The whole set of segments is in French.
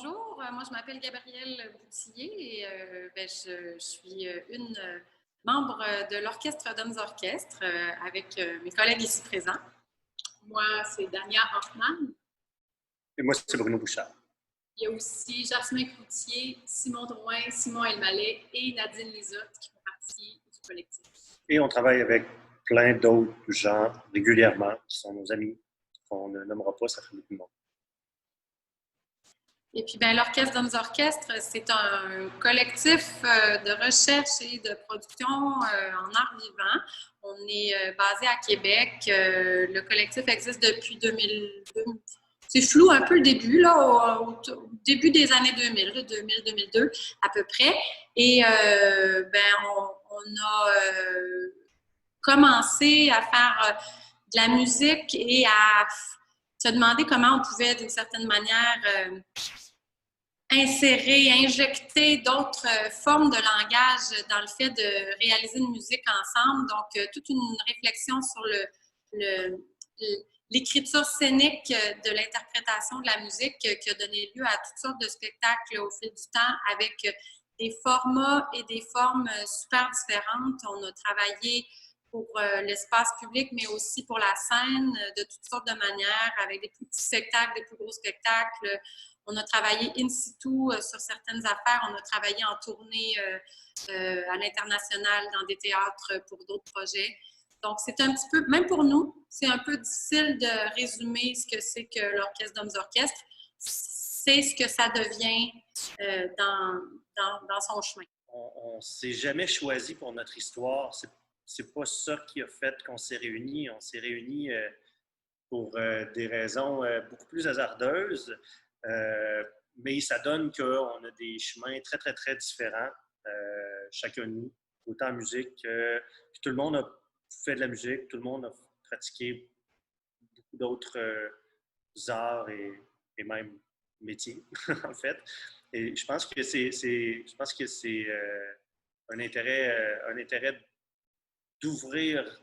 Bonjour, moi je m'appelle Gabrielle Boutillier et je suis une membre de l'Orchestre d'Hommes Orchestres avec mes collègues ici présents. Moi, c'est Dania Hoffman. Et moi, c'est Bruno Bouchard. Il y a aussi Jasmin Cloutier, Simon Drouin, Simon Elmaleh et Nadine Lizotte qui font partie du collectif. Et on travaille avec plein d'autres gens régulièrement qui sont nos amis, qu'on ne nommera pas, ça fait beaucoup de monde. Et puis, l'Orchestre d'Hommes Orchestres, c'est un collectif de recherche et de production en art vivant. On est basé à Québec. Le collectif existe depuis 2002. C'est flou un peu le début, là, au début des années 2000, 2000-2002 à peu près. Et on a commencé à faire de la musique et à se demander comment on pouvait, d'une certaine manière, insérer, injecter d'autres formes de langage dans le fait de réaliser une musique ensemble. Donc, toute une réflexion sur l'écriture scénique de l'interprétation de la musique qui a donné lieu à toutes sortes de spectacles au fil du temps avec des formats et des formes super différentes. On a travaillé pour l'espace public, mais aussi pour la scène, de toutes sortes de manières, avec des plus petits spectacles, des plus gros spectacles. On a travaillé in situ sur certaines affaires. On a travaillé en tournée à l'international dans des théâtres pour d'autres projets. Donc, c'est un petit peu, même pour nous, c'est un peu difficile de résumer ce que c'est que l'Orchestre d'Hommes Orchestres. C'est ce que ça devient dans son chemin. On ne s'est jamais choisi pour notre histoire. C'est pas ça qui a fait qu'on s'est réunis. On s'est réunis pour des raisons beaucoup plus hasardeuses. Mais ça donne qu'on a des chemins très, très, très différents, chacun de nous, autant en musique que tout le monde a fait de la musique, tout le monde a pratiqué beaucoup d'autres arts et même métiers, en fait. Et je pense que c'est un intérêt d'ouvrir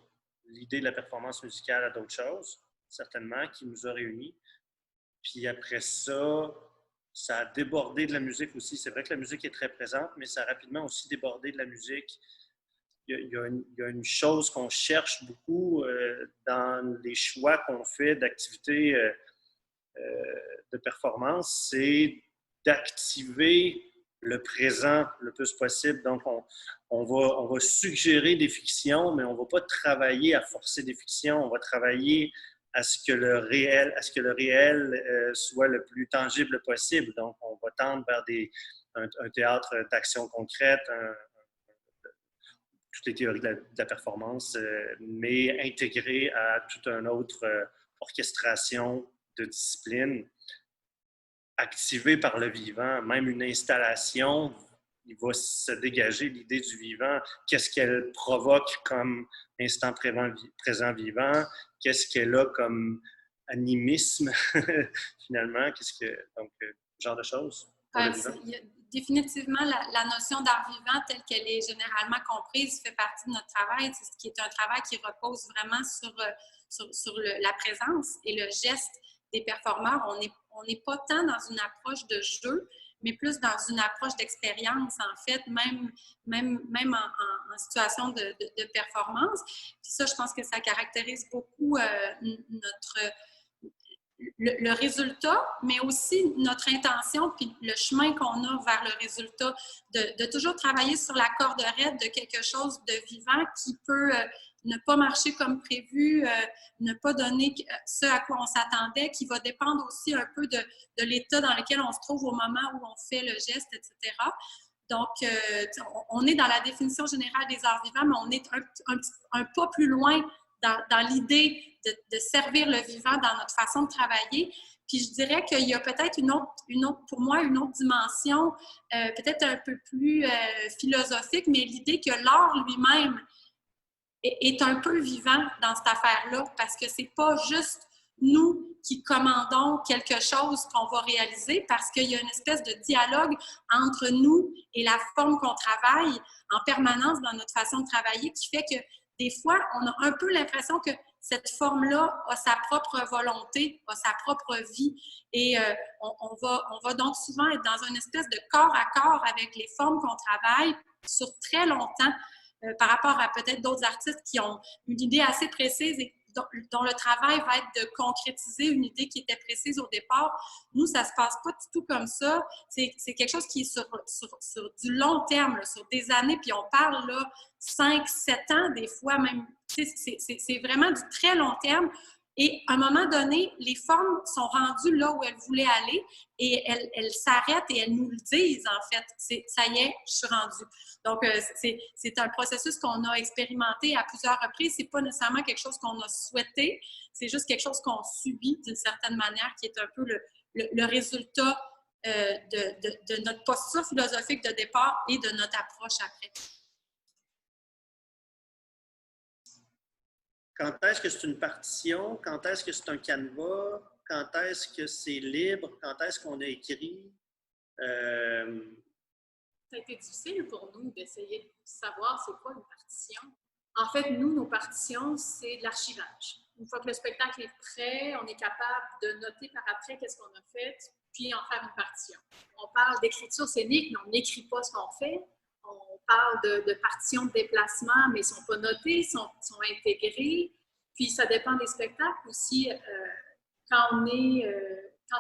l'idée de la performance musicale à d'autres choses, certainement, qui nous a réunis. Puis après ça, ça a débordé de la musique aussi. C'est vrai que la musique est très présente, mais ça a rapidement aussi débordé de la musique. Il y a une chose qu'on cherche beaucoup dans les choix qu'on fait d'activités de performance, c'est d'activer le présent le plus possible. Donc, on va suggérer des fictions, mais on ne va pas travailler à forcer des fictions. On va travailler à ce que le réel soit le plus tangible possible. Donc, on va tendre vers un théâtre d'action concrète, toutes les théories de la performance, mais intégré à toute une autre orchestration de disciplines, activée par le vivant. Même une installation, il va se dégager l'idée du vivant. Qu'est-ce qu'elle provoque comme instant présent vivant? Qu'est-ce qu'elle a comme animisme, finalement? Donc, ce genre de choses. Définitivement, la notion d'art vivant telle qu'elle est généralement comprise fait partie de notre travail. C'est ce qui est un travail qui repose vraiment sur la présence et le geste des performeurs. On n'est pas tant dans une approche de jeu, mais plus dans une approche d'expérience, en fait, même en situation de performance. Puis ça, je pense que ça caractérise beaucoup le résultat, mais aussi notre intention, puis le chemin qu'on a vers le résultat, de toujours travailler sur la corde raide de quelque chose de vivant qui peut ne pas marcher comme prévu, ne pas donner ce à quoi on s'attendait, qui va dépendre aussi un peu de l'état dans lequel on se trouve au moment où on fait le geste, etc. Donc, on est dans la définition générale des arts vivants, mais on est un pas plus loin dans l'idée de servir le vivant dans notre façon de travailler. Puis je dirais qu'il y a peut-être pour moi, une autre dimension, peut-être un peu plus philosophique, mais l'idée que l'art lui-même est un peu vivant dans cette affaire-là, parce que c'est pas juste nous qui commandons quelque chose qu'on va réaliser, parce qu'il y a une espèce de dialogue entre nous et la forme qu'on travaille en permanence dans notre façon de travailler, qui fait que des fois, on a un peu l'impression que cette forme-là a sa propre volonté, a sa propre vie. Et on va donc souvent être dans une espèce de corps à corps avec les formes qu'on travaille sur très longtemps par rapport à peut-être d'autres artistes qui ont une idée assez précise et dont le travail va être de concrétiser une idée qui était précise au départ. Nous, ça ne se passe pas du tout comme ça. C'est quelque chose qui est sur du long terme, là, sur des années, puis on parle là 5, 7 ans, des fois même. C'est vraiment du très long terme. Et à un moment donné, les formes sont rendues là où elles voulaient aller et elles s'arrêtent et elles nous le disent, en fait. Ça y est, je suis rendue. Donc, c'est un processus qu'on a expérimenté à plusieurs reprises. C'est pas nécessairement quelque chose qu'on a souhaité, c'est juste quelque chose qu'on subit d'une certaine manière, qui est un peu le résultat de notre posture philosophique de départ et de notre approche après. Quand est-ce que c'est une partition? Quand est-ce que c'est un canevas? Quand est-ce que c'est libre? Quand est-ce qu'on a écrit? Ça a été difficile pour nous d'essayer de savoir c'est quoi une partition. En fait, nous, nos partitions, c'est de l'archivage. Une fois que le spectacle est prêt, on est capable de noter par après qu'est-ce qu'on a fait, puis en faire une partition. On parle d'écriture scénique, mais on n'écrit pas ce qu'on fait. On parle de partitions de déplacement, mais ils ne sont pas notés, sont intégrés. Puis ça dépend des spectacles aussi. Quand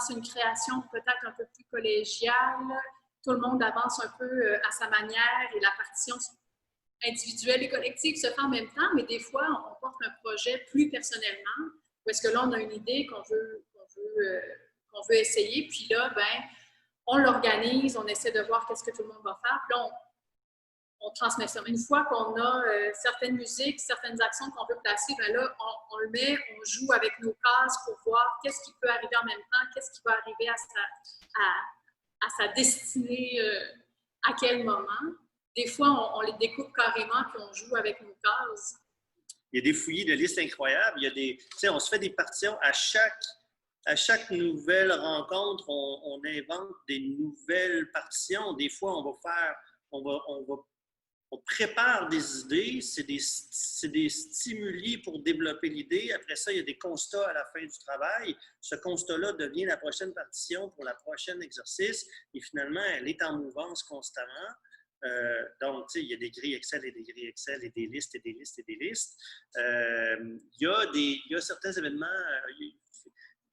c'est une création peut-être un peu plus collégiale, tout le monde avance un peu à sa manière et la partition individuelle et collective se fait en même temps, mais des fois, on porte un projet plus personnellement, où est-ce que là, on a une idée qu'on veut essayer, puis là, ben, on l'organise, on essaie de voir qu'est-ce que tout le monde va faire, puis là, on transmet ça. Mais une fois qu'on a certaines musiques, certaines actions qu'on veut placer, bien là, on le met, on joue avec nos cases pour voir qu'est-ce qui peut arriver en même temps, qu'est-ce qui va arriver à sa destinée à quel moment. Des fois, on les découpe carrément puis on joue avec nos cases. Il y a des fouillis de listes incroyables. Il y a des, tu sais, on se fait des partitions à chaque nouvelle rencontre, on invente des nouvelles partitions. Des fois, on prépare des idées, c'est des stimuli pour développer l'idée. Après ça, il y a des constats à la fin du travail. Ce constat-là devient la prochaine partition pour le prochain exercice. Et finalement, elle est en mouvance constamment. Donc, tu sais, il y a des grilles Excel et des grilles Excel et des listes et des listes et des listes. Il y a certains événements,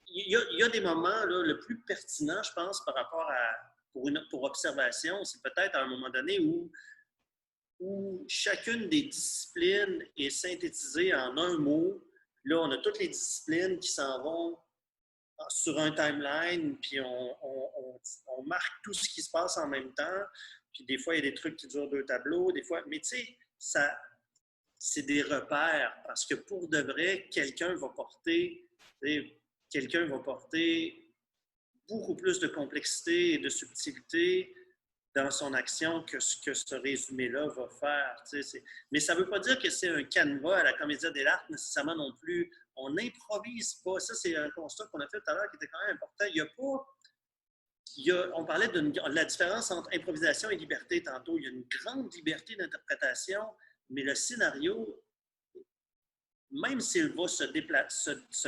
il y a des moments, là, le plus pertinent, je pense, par rapport pour observation, c'est peut-être à un moment donné où chacune des disciplines est synthétisée en un mot. Là, on a toutes les disciplines qui s'en vont sur un timeline, puis on marque tout ce qui se passe en même temps. Puis des fois, il y a des trucs qui durent 2 tableaux, des fois. Mais tu sais, c'est des repères, parce que pour de vrai, quelqu'un va porter beaucoup plus de complexité et de subtilité dans son action que ce que ce résumé-là va faire. Mais ça ne veut pas dire que c'est un canevas à la Commedia dell'arte nécessairement non plus. On n'improvise pas. Ça, c'est un constat qu'on a fait tout à l'heure qui était quand même important. On parlait de la différence entre improvisation et liberté tantôt. Il y a une grande liberté d'interprétation, mais le scénario, même s'il va se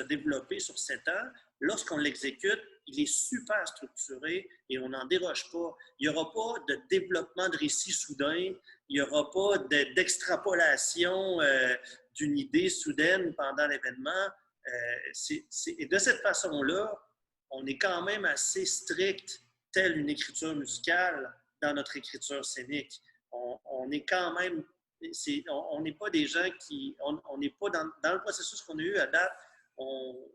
développer sur 7 ans, lorsqu'on l'exécute, il est super structuré et on n'en déroge pas. Il n'y aura pas de développement de récit soudain, il n'y aura pas d'extrapolation d'une idée soudaine pendant l'événement. Et de cette façon-là, on est quand même assez strict, telle une écriture musicale, dans notre écriture scénique. On est quand même... on n'est pas des gens qui... On n'est pas dans le processus qu'on a eu à date.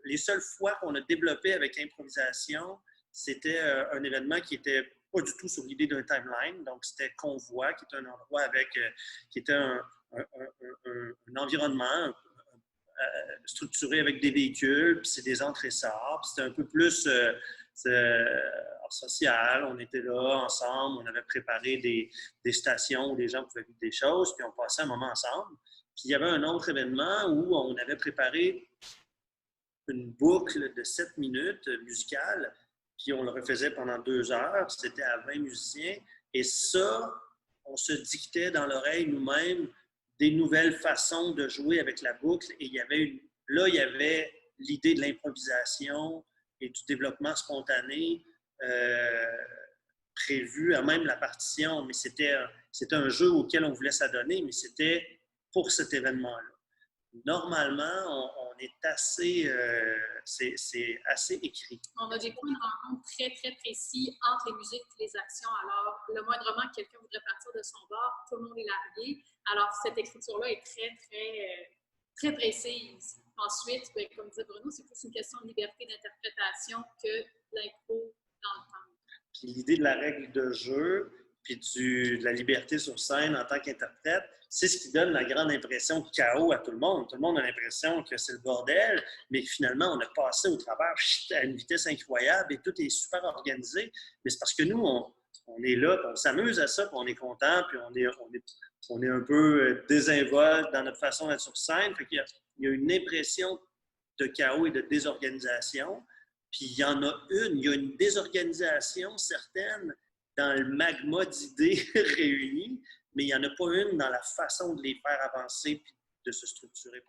Les seules fois qu'on a développé avec improvisation, c'était un événement qui n'était pas du tout sur l'idée d'un timeline. Donc, c'était Convoi, qui était un endroit qui était un environnement structuré avec des véhicules, puis c'est des entrées-sorts, puis c'était un peu plus social. On était là ensemble, on avait préparé des stations où les gens pouvaient vivre des choses, puis on passait un moment ensemble. Puis il y avait un autre événement où on avait préparé une boucle de 7 minutes musicale, puis on le refaisait pendant 2 heures. C'était à 20 musiciens. Et ça, on se dictait dans l'oreille nous-mêmes des nouvelles façons de jouer avec la boucle. Et il y avait Là, il y avait l'idée de l'improvisation et du développement spontané prévu à même la partition, mais c'était un jeu auquel on voulait s'adonner, mais c'était pour cet événement-là. Normalement, on est assez, c'est assez écrit. On a des points de rencontre très, très précis entre les musiques et les actions. Alors, le moindrement que quelqu'un voudrait partir de son bord, tout le monde est largué. Alors, cette écriture-là est très, très, très précise. Ensuite, bien, comme disait Bruno, c'est plus une question de liberté d'interprétation que l'impro dans le temps. Puis l'idée de la règle de jeu, puis de la liberté sur scène en tant qu'interprète, c'est ce qui donne la grande impression de chaos à tout le monde. Tout le monde a l'impression que c'est le bordel, mais finalement, on a passé au travers à une vitesse incroyable et tout est super organisé. Mais c'est parce que nous, on est là, on s'amuse à ça, puis on est content, puis on est un peu désinvolte dans notre façon d'être sur scène. Fait qu'il y a une impression de chaos et de désorganisation. Puis il y en a il y a une désorganisation certaine dans le magma d'idées réunies, mais il n'y en a pas une dans la façon de les faire avancer et de se structurer.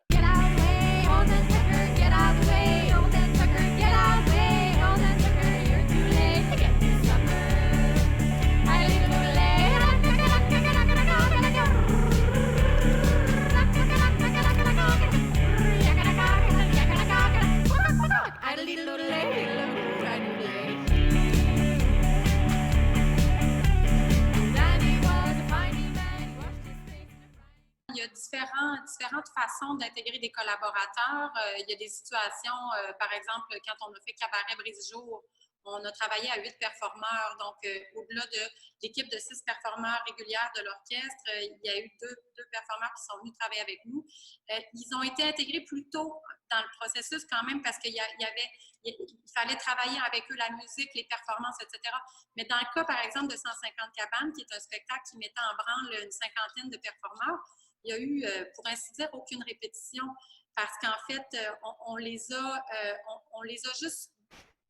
Il y a différentes façons d'intégrer des collaborateurs. Il y a des situations, par exemple, quand on a fait Cabaret Brise-Jour, on a travaillé à 8 performeurs. Donc, au-delà de l'équipe de 6 performeurs régulières de l'orchestre, il y a eu deux performeurs qui sont venus travailler avec nous. Ils ont été intégrés plus tôt dans le processus quand même parce qu'il fallait travailler avec eux la musique, les performances, etc. Mais dans le cas, par exemple, de 150 cabanes, qui est un spectacle qui mettait en branle une cinquantaine de performeurs, il y a eu, pour ainsi dire, aucune répétition parce qu'en fait, on les a juste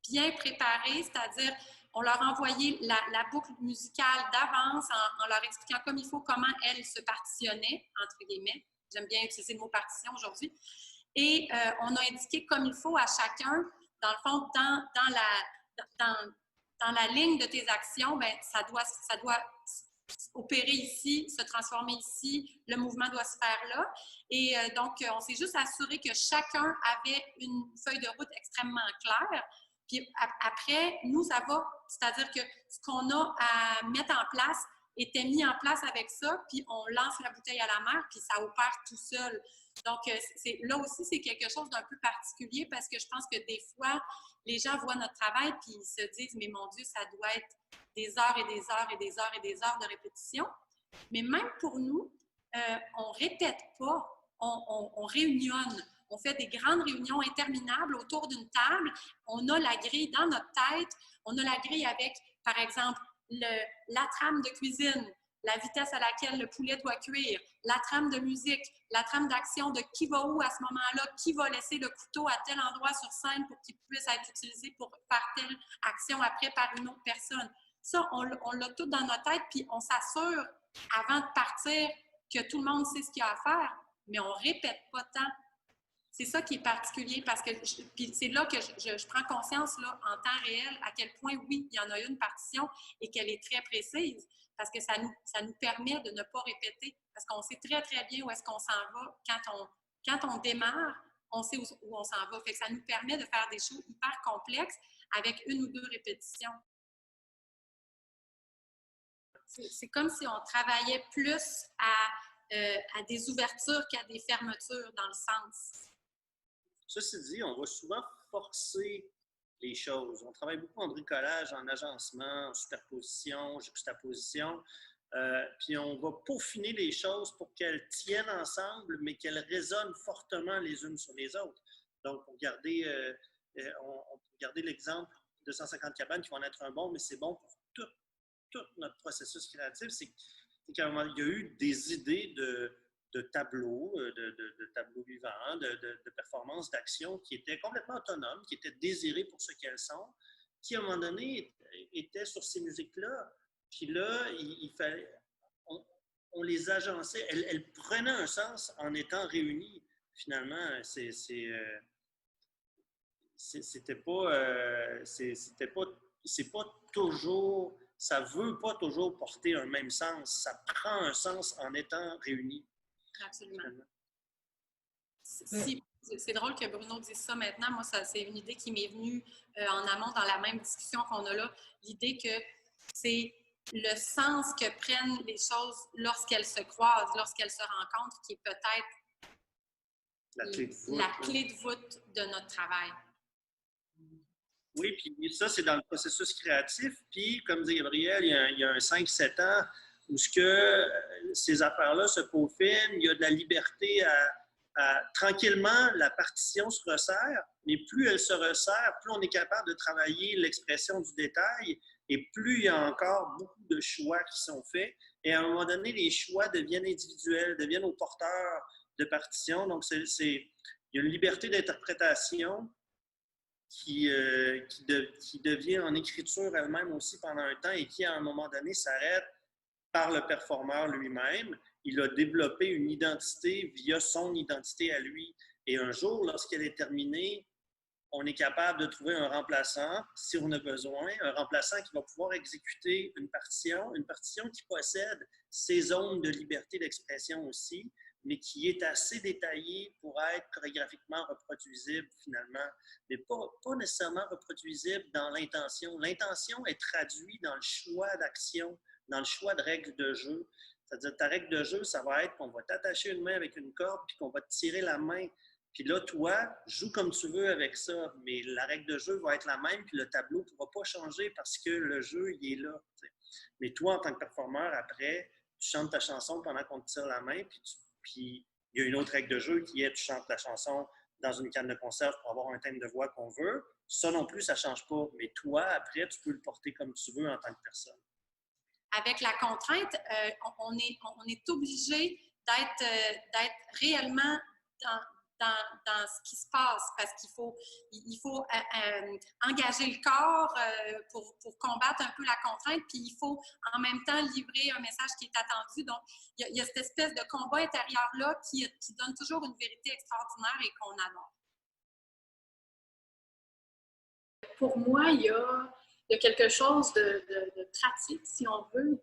bien préparés, c'est-à-dire on leur a envoyé la boucle musicale d'avance en leur expliquant comme il faut comment elle se partitionnait, entre guillemets. J'aime bien utiliser le mot partition aujourd'hui. Et on a indiqué comme il faut à chacun, dans le fond, dans la ligne de tes actions, bien, ça doit opérer ici, se transformer ici, le mouvement doit se faire là. Et donc, on s'est juste assuré que chacun avait une feuille de route extrêmement claire. Puis après, nous, ça va, c'est-à-dire que ce qu'on a à mettre en place était mis en place avec ça, puis on lance la bouteille à la mer, puis ça opère tout seul. Donc, là aussi, c'est quelque chose d'un peu particulier parce que je pense que des fois, les gens voient notre travail puis ils se disent « Mais mon Dieu, ça doit être des heures et des heures et des heures et des heures de répétition. » Mais même pour nous, on ne répète pas, on réunionne. On fait des grandes réunions interminables autour d'une table. On a la grille dans notre tête. On a la grille avec, par exemple, la trame de cuisine, la vitesse à laquelle le poulet doit cuire, la trame de musique, la trame d'action de qui va où à ce moment-là, qui va laisser le couteau à tel endroit sur scène pour qu'il puisse être utilisé pour faire telle action après par une autre personne. Ça, on l'a tout dans notre tête, puis on s'assure avant de partir que tout le monde sait ce qu'il y a à faire, mais on ne répète pas tant. C'est ça qui est particulier parce que puis c'est là que je prends conscience là, en temps réel à quel point, oui, il y en a une partition et qu'elle est très précise parce que ça nous permet de ne pas répéter parce qu'on sait très, très bien où est-ce qu'on s'en va. Quand on démarre, on sait où on s'en va. Fait que ça nous permet de faire des choses hyper complexes avec une ou deux répétitions. C'est comme si on travaillait plus à des ouvertures qu'à des fermetures dans le sens. Ceci dit, on va souvent forcer les choses. On travaille beaucoup en bricolage, en agencement, en superposition, juxtaposition. Puis on va peaufiner les choses pour qu'elles tiennent ensemble, mais qu'elles résonnent fortement les unes sur les autres. Donc, pour garder, on peut garder l'exemple de 150 cabanes qui vont en être un bon, mais c'est bon pour tout notre processus créatif. C'est qu'à un moment, il y a eu des idées de tableaux, de tableaux vivants, de performances, d'actions qui étaient complètement autonomes, qui étaient désirées pour ce qu'elles sont, qui, à un moment donné, étaient sur ces musiques-là. Puis là, il fallait, on les agençait. Elles prenaient un sens en étant réunies. finalement, c'est pas toujours, ça veut pas toujours porter un même sens. Ça prend un sens en étant réunis. Absolument. C'est drôle que Bruno dise ça maintenant. Moi, c'est une idée qui m'est venue en amont dans la même discussion qu'on a là. L'idée que c'est le sens que prennent les choses lorsqu'elles se croisent, lorsqu'elles se rencontrent, qui est peut-être la clé de voûte de notre travail. Oui, puis ça, c'est dans le processus créatif. Puis, comme dit Gabriel, il y a un 5-7 ans où ces affaires-là se peaufinent, il y a de la liberté tranquillement, la partition se resserre, mais plus elle se resserre, plus on est capable de travailler l'expression du détail et plus il y a encore beaucoup de choix qui sont faits. Et à un moment donné, les choix deviennent individuels, deviennent aux porteurs de partition. Donc, il y a une liberté d'interprétation qui devient en écriture elle-même aussi pendant un temps et qui, à un moment donné, s'arrête par le performeur lui-même. Il a développé une identité via son identité à lui. Et un jour, lorsqu'elle est terminée, on est capable de trouver un remplaçant, si on a besoin, un remplaçant qui va pouvoir exécuter une partition qui possède ses zones de liberté d'expression aussi, mais qui est assez détaillée pour être chorégraphiquement reproduisible finalement, mais pas nécessairement reproduisible dans l'intention. L'intention est traduite dans le choix d'action, dans le choix de règles de jeu. C'est-à-dire, ta règle de jeu, ça va être qu'on va t'attacher une main avec une corde puis qu'on va te tirer la main. Puis là, toi, joue comme tu veux avec ça, mais la règle de jeu va être la même puis le tableau ne pourra pas changer parce que le jeu, il est là. T'sais. Mais toi, en tant que performeur, après, tu chantes ta chanson pendant qu'on te tire la main puis il y a une autre règle de jeu qui est tu chantes la chanson dans une canne de conserve pour avoir un thème de voix qu'on veut. Ça non plus, ça ne change pas. Mais toi, après, tu peux le porter comme tu veux en tant que personne. Avec la contrainte, on est obligé d'être réellement dans ce qui se passe parce qu'il faut engager le corps pour combattre un peu la contrainte, puis il faut en même temps livrer un message qui est attendu. Donc, il y a cette espèce de combat intérieur-là qui donne toujours une vérité extraordinaire et qu'on adore. Pour moi, il y a quelque chose de pratique, si on veut.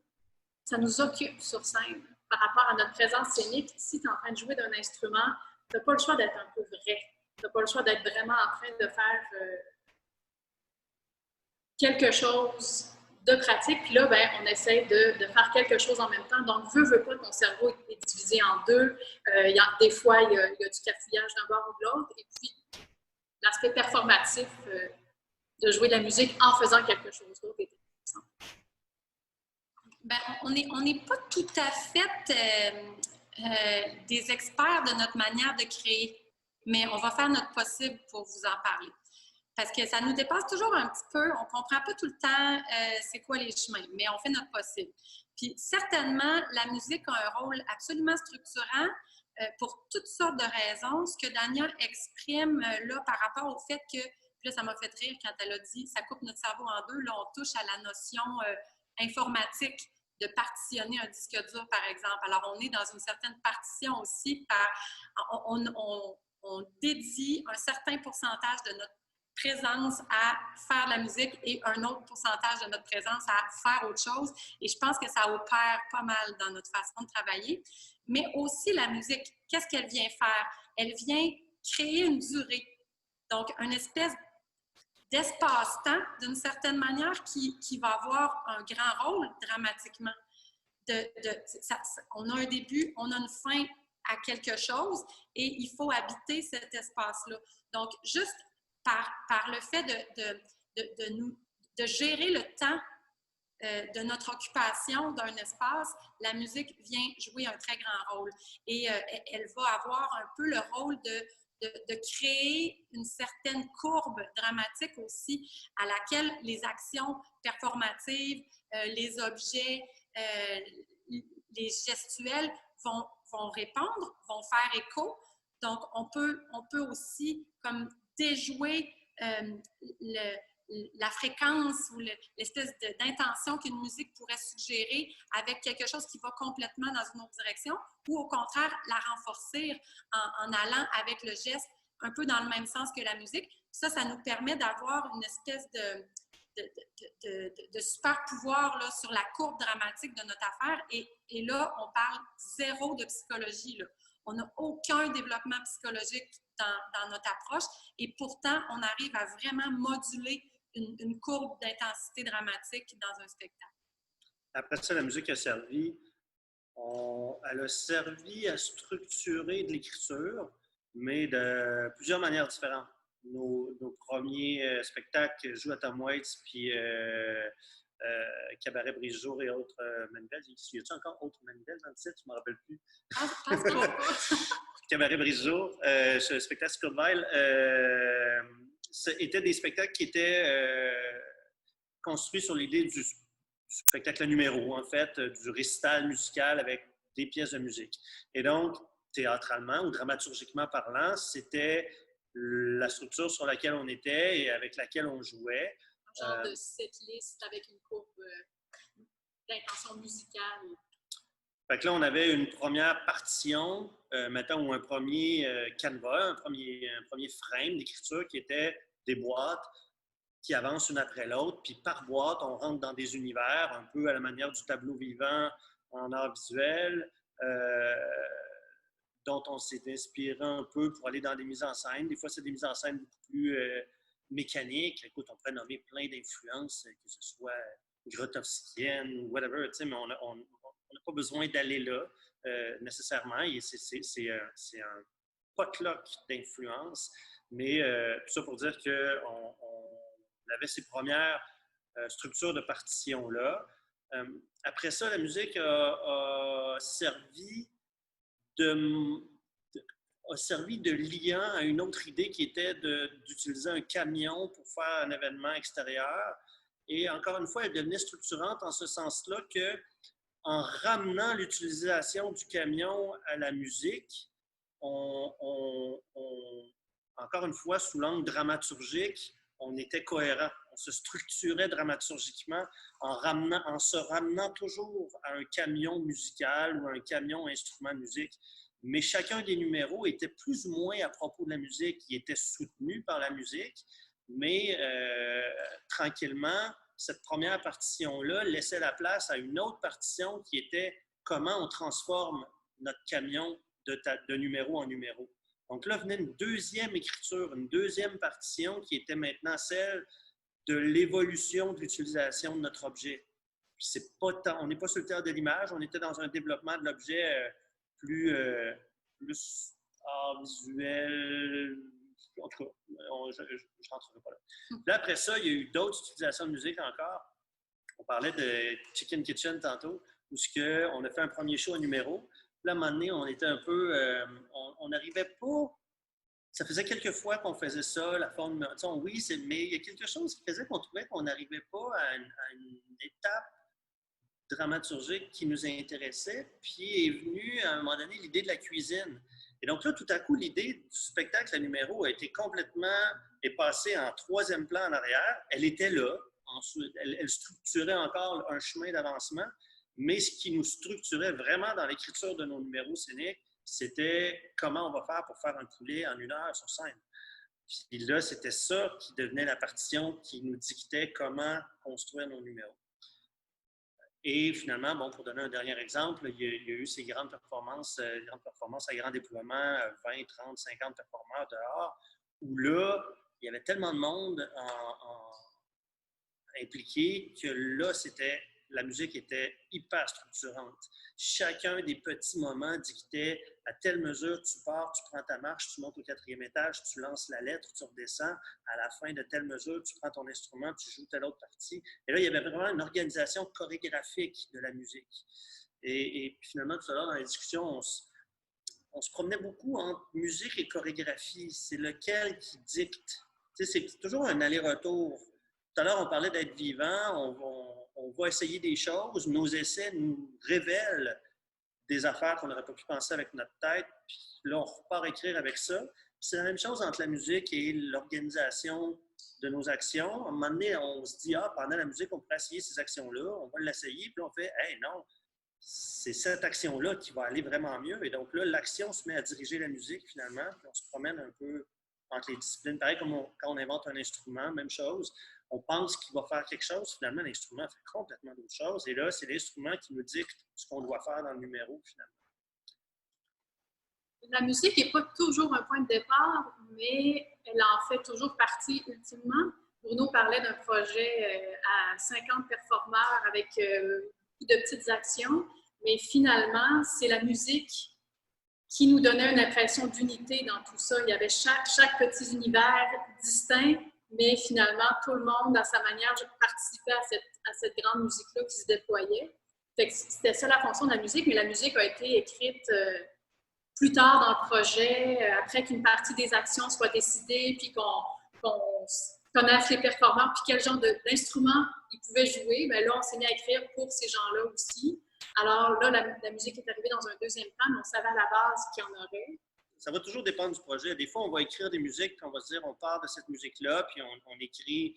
Ça nous occupe sur scène par rapport à notre présence scénique. Si tu es en train de jouer d'un instrument, tu n'as pas le choix d'être un peu vrai. Tu n'as pas le choix d'être vraiment en train de faire quelque chose de pratique. Puis là, ben, on essaie de faire quelque chose en même temps. Donc, veux pas, ton cerveau est divisé en deux. Des fois, il y a du cafouillage d'un bord ou de l'autre. Et puis, l'aspect performatif de jouer de la musique en faisant quelque chose d'autre est intéressant. Ben, on n'est pas tout à fait des experts de notre manière de créer, mais on va faire notre possible pour vous en parler. Parce que ça nous dépasse toujours un petit peu, on ne comprend pas tout le temps c'est quoi les chemins, mais on fait notre possible. Puis certainement, la musique a un rôle absolument structurant pour toutes sortes de raisons. Ce que Dania exprime là par rapport au fait que, puis là ça m'a fait rire quand elle a dit « ça coupe notre cerveau en deux », là on touche à la notion informatique de partitionner un disque dur, par exemple. Alors, on est dans une certaine partition aussi. On dédie un certain pourcentage de notre présence à faire de la musique et un autre pourcentage de notre présence à faire autre chose. Et je pense que ça opère pas mal dans notre façon de travailler. Mais aussi, la musique, qu'est-ce qu'elle vient faire? Elle vient créer une durée. Donc, une espèce d'espace-temps, d'une certaine manière, qui va avoir un grand rôle dramatiquement. On a un début, on a une fin à quelque chose et il faut habiter cet espace-là. Donc, juste par le fait de gérer le temps de notre occupation d'un espace, la musique vient jouer un très grand rôle. Et elle va avoir un peu le rôle de créer une certaine courbe dramatique aussi à laquelle les actions performatives, les objets, les gestuels vont répondre, vont faire écho. Donc, on peut aussi comme déjouer la fréquence ou l'espèce d'intention qu'une musique pourrait suggérer avec quelque chose qui va complètement dans une autre direction, ou au contraire, la renforcer en allant avec le geste un peu dans le même sens que la musique. Ça nous permet d'avoir une espèce de super pouvoir là, sur la courbe dramatique de notre affaire. Et là, on parle zéro de psychologie, là. On n'a aucun développement psychologique dans notre approche et pourtant, on arrive à vraiment moduler une courbe d'intensité dramatique dans un spectacle. Après ça, la musique a servi. Elle a servi à structurer de l'écriture, mais de plusieurs manières différentes. Nos premiers spectacles, Joue à Tom Waits, puis Cabaret Brise-Jour et autres manivelles. Y a-t-il encore autres manivelles dans le titre? Je ne me rappelle plus. Cabaret Brise-Jour, ce spectacle Scottville, étaient des spectacles qui étaient construits sur l'idée du spectacle numéro, en fait, du récital musical avec des pièces de musique. Et donc, théâtralement ou dramaturgiquement parlant, c'était la structure sur laquelle on était et avec laquelle on jouait. Un genre de setlist avec une courbe d'intention musicale. Fait que là, on avait une première partition, mettons, ou un premier canevas, un premier frame d'écriture qui était des boîtes qui avancent une après l'autre. Puis par boîte, on rentre dans des univers, un peu à la manière du tableau vivant en art visuel, dont on s'est inspiré un peu pour aller dans des mises en scène. Des fois, c'est des mises en scène beaucoup plus mécaniques. Écoute, on pourrait nommer plein d'influences, que ce soit grotowskienne ou whatever, tu sais, mais on n'a pas besoin d'aller là nécessairement. C'est un potluck d'influences, mais tout ça pour dire qu'on avait ces premières structures de partition-là. Après ça, la musique a servi de liant à une autre idée qui était d'utiliser un camion pour faire un événement extérieur. Et encore une fois, elle devenait structurante en ce sens-là qu'en ramenant l'utilisation du camion à la musique, encore une fois, sous l'angle dramaturgique, on était cohérent. On se structurait dramaturgiquement en se ramenant toujours à un camion musical ou à un camion instrument de musique. Mais chacun des numéros était plus ou moins à propos de la musique. Il était soutenu par la musique, mais tranquillement, cette première partition-là laissait la place à une autre partition qui était comment on transforme notre camion de numéro en numéro. Donc là venait une deuxième écriture, une deuxième partition qui était maintenant celle de l'évolution de l'utilisation de notre objet. On n'est pas sur le théâtre de l'image, on était dans un développement de l'objet plus art visuel. En tout cas, je ne rentrerai pas là. Là, après ça, il y a eu d'autres utilisations de musique encore. On parlait de Chicken Kitchen tantôt, où on a fait un premier show à numéro. Là, à un moment donné, on était un peu... on n'arrivait pas... Ça faisait quelques fois qu'on faisait ça, la forme numéro. Oui, mais il y a quelque chose qui faisait qu'on trouvait qu'on n'arrivait pas à une étape dramaturgique qui nous intéressait. Puis est venue, à un moment donné, l'idée de la cuisine. Et donc là, tout à coup, l'idée du spectacle à numéro a été est passée en troisième plan en arrière. Elle était là. Elle structurait encore un chemin d'avancement. Mais ce qui nous structurait vraiment dans l'écriture de nos numéros scéniques, c'était comment on va faire pour faire un poulet en 1 heure sur scène. Puis là, c'était ça qui devenait la partition qui nous dictait comment construire nos numéros. Et finalement, bon, pour donner un dernier exemple, il y a eu ces grandes performances à grand déploiement, 20, 30, 50 performeurs dehors, où là, il y avait tellement de monde impliqué que là, la musique était hyper structurante. Chacun des petits moments dictait à telle mesure, tu pars, tu prends ta marche, tu montes au 4e étage, tu lances la lettre, tu redescends. À la fin de telle mesure, tu prends ton instrument, tu joues telle autre partie. Et là, il y avait vraiment une organisation chorégraphique de la musique. Et puis finalement, tout à l'heure, dans la discussion, on se promenait beaucoup entre musique et chorégraphie. C'est lequel qui dicte. Tu sais, c'est toujours un aller-retour. Tout à l'heure, on parlait d'être vivant, on va essayer des choses, nos essais nous révèlent des affaires qu'on n'aurait pas pu penser avec notre tête, puis là, on repart écrire avec ça. C'est la même chose entre la musique et l'organisation de nos actions. À un moment donné, on se dit, pendant la musique, on pourrait essayer ces actions-là, on va l'essayer, puis on fait, hey, non, c'est cette action-là qui va aller vraiment mieux. Et donc là, l'action se met à diriger la musique finalement, puis on se promène un peu entre les disciplines. Pareil comme quand on invente un instrument, même chose. On pense qu'il va faire quelque chose, finalement, l'instrument fait complètement d'autres choses. Et là, c'est l'instrument qui nous dicte ce qu'on doit faire dans le numéro, finalement. La musique n'est pas toujours un point de départ, mais elle en fait toujours partie ultimement. Bruno parlait d'un projet à 50 performeurs avec beaucoup de petites actions, mais finalement, c'est la musique qui nous donnait une impression d'unité dans tout ça. Il y avait chaque petit univers distinct, mais finalement, tout le monde, à sa manière, participait à cette grande musique-là qui se déployait. C'était ça la fonction de la musique, mais la musique a été écrite plus tard dans le projet, après qu'une partie des actions soit décidée, puis qu'on connaisse les performants, puis quel genre d'instruments ils pouvaient jouer. Bien là, on s'est mis à écrire pour ces gens-là aussi. Alors là, la musique est arrivée dans un deuxième plan, mais on savait à la base qu'il y en aurait. Ça va toujours dépendre du projet. Des fois, on va écrire des musiques, puis on va se dire, on part de cette musique-là, puis on écrit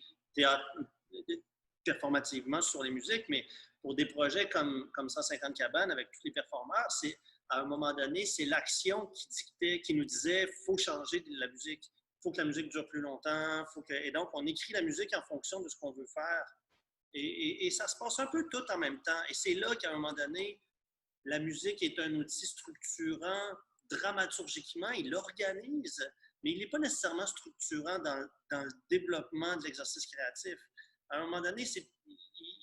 performativement sur les musiques, mais pour des projets comme 150 cabanes avec tous les performeurs, c'est à un moment donné, c'est l'action qui dictait, qui nous disait « faut changer de la musique, il faut que la musique dure plus longtemps. » Et donc, on écrit la musique en fonction de ce qu'on veut faire. Et ça se passe un peu tout en même temps. Et c'est là qu'à un moment donné, la musique est un outil structurant dramaturgiquement. Il organise, mais il n'est pas nécessairement structurant dans le développement de l'exercice créatif. À un moment donné,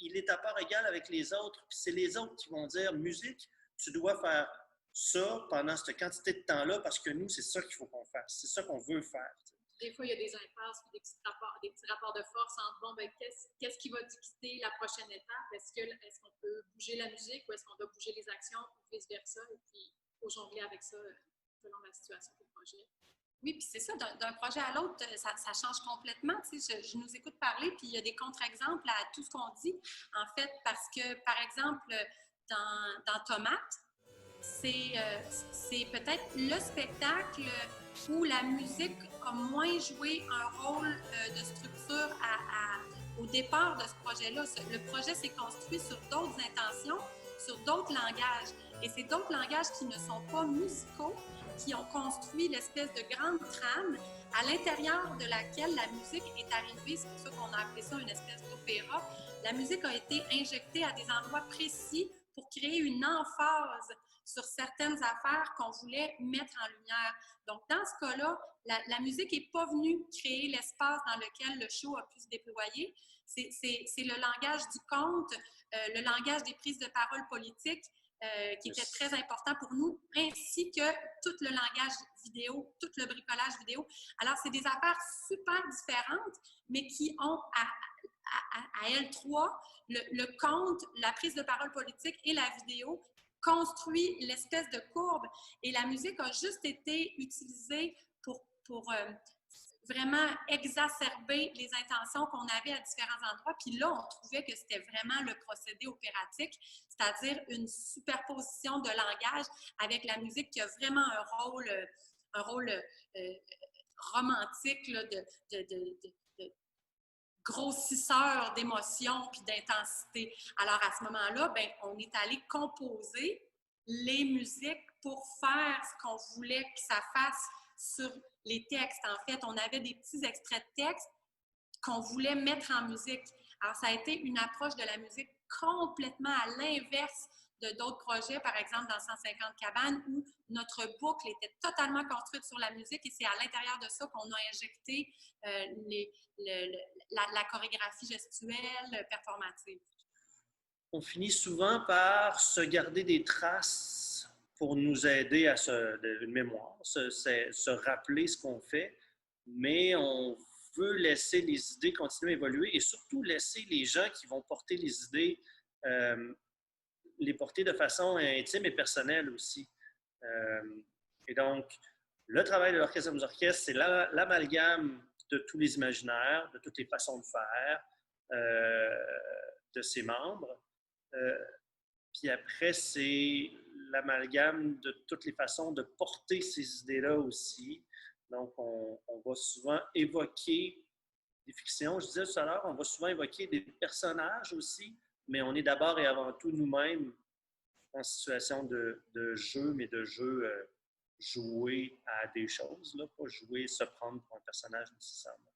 il est à part égale avec les autres. Puis c'est les autres qui vont dire « musique, tu dois faire ça pendant cette quantité de temps-là parce que nous, c'est ça qu'il faut qu'on fasse. C'est ça qu'on veut faire. » Des fois, il y a des impasses et des petits rapports de force entre bon, ben, qu'est-ce qui va dicter la prochaine étape? Est-ce qu'on peut bouger la musique ou est-ce qu'on doit bouger les actions ou vice-versa? Et puis, il faut jongler avec ça selon la situation du projet. Oui, puis c'est ça, d'un projet à l'autre, ça change complètement. Tu sais, je nous écoute parler, puis il y a des contre-exemples à tout ce qu'on dit. En fait, parce que, par exemple, dans Tomate, c'est peut-être le spectacle où la musique a moins joué un rôle de structure au départ de ce projet-là. Le projet s'est construit sur d'autres intentions, sur d'autres langages. Et c'est d'autres langages qui ne sont pas musicaux, qui ont construit l'espèce de grande trame à l'intérieur de laquelle la musique est arrivée. C'est pour ça qu'on a appelé ça une espèce d'opéra. La musique a été injectée à des endroits précis pour créer une emphase sur certaines affaires qu'on voulait mettre en lumière. Donc, dans ce cas-là, la musique n'est pas venue créer l'espace dans lequel le show a pu se déployer. C'est le langage du conte, le langage des prises de parole politiques qui était très important pour nous, ainsi que tout le langage vidéo, tout le bricolage vidéo. Alors, c'est des affaires super différentes, mais qui ont à L3, le conte, la prise de parole politique et la vidéo construit l'espèce de courbe et la musique a juste été utilisée pour vraiment exacerber les intentions qu'on avait à différents endroits. Puis là, on trouvait que c'était vraiment le procédé opératique, c'est-à-dire une superposition de langage avec la musique qui a vraiment un rôle romantique là, de grossisseur d'émotions puis d'intensité. Alors, à ce moment-là, ben, on est allé composer les musiques pour faire ce qu'on voulait que ça fasse sur les textes. En fait, on avait des petits extraits de texte qu'on voulait mettre en musique. Alors, ça a été une approche de la musique complètement à l'inverse de d'autres projets, par exemple dans 150 cabanes, où notre boucle était totalement construite sur la musique et c'est à l'intérieur de ça qu'on a injecté la chorégraphie gestuelle performative. On finit souvent par se garder des traces pour nous aider à une mémoire, se rappeler ce qu'on fait, mais on veut laisser les idées continuer à évoluer et surtout laisser les gens qui vont porter les idées les porter de façon intime et personnelle aussi. Et donc, le travail de l'Orchestre des orchestres, c'est l'amalgame de tous les imaginaires, de toutes les façons de faire, de ses membres. Puis après, c'est l'amalgame de toutes les façons de porter ces idées-là aussi, Donc, on va souvent évoquer des fictions. Je disais tout à l'heure, on va souvent évoquer des personnages aussi, mais on est d'abord et avant tout nous-mêmes en situation de jeu, mais de jeu jouer à des choses, là, pas jouer, se prendre pour un personnage nécessairement.